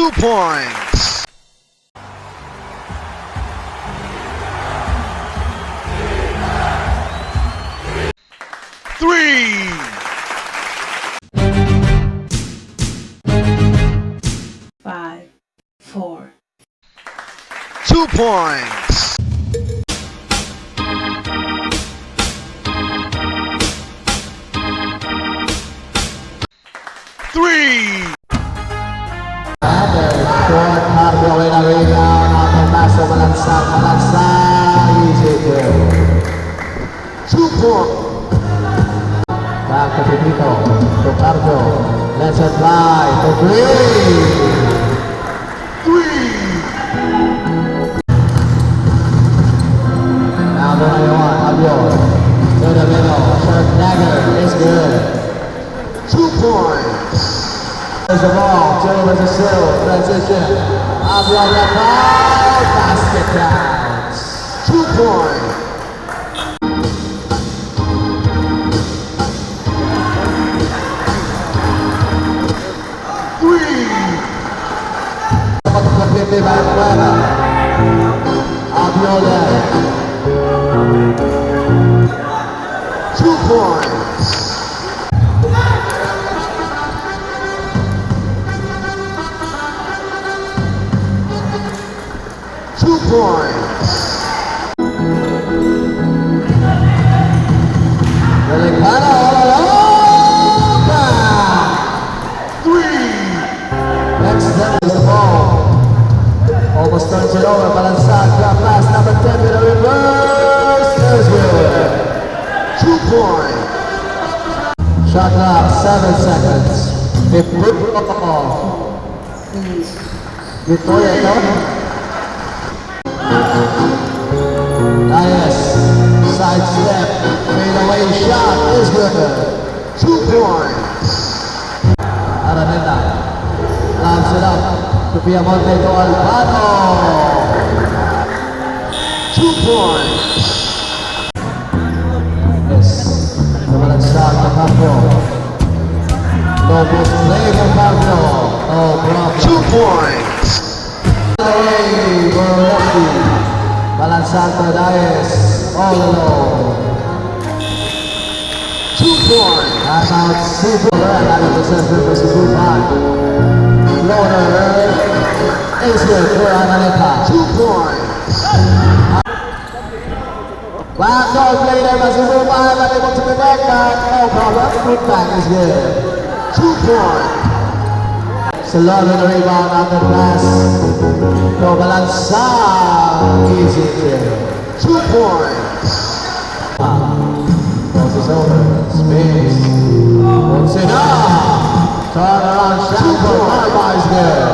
2 points. Three. 5, 4. 2 points. Three. Short cardio in arena, natin paso balansang, easy kill. 2 points. Back to Pipito, to cardio, let's apply, to green. 3. Now the way on, Avion, to the middle, short dagger, is good. 2 points. There's the ball, 2 versus 2, transition, Avion the ball, basket counts. 2 points. 3. Completely by Fuera. Abiola. 2 points. 2 points. Delicado all alone. 3. Next step is the ball. Almost turns it over. Balansag, grab pass, number 10 with a reverse. There's good. 2 points. Shot clock, 7 seconds. If ball. Victoria, nice. Side step. Fade away shot is good. 2 points. Araneta. Lobs it up to Piamonte to Albano. 2 points. Yes. Balansag to Campo. No good play for Campo. No problem. 2 points. Away for Lefty. Balansag to Dias. All alone. 2 points. Timeout Cebu. Out of the center for Cebu 5. Loader is good for Analeta. 2 points. Back goal play there by Cebu 5. Unable to connect that. No problem. Put back is good. 2 points. Salon with the rebound on the pass. No Balansag. Easy kill. 2 points. Crosses over. Spins. Puts it up. Turn around shot for Marba is good.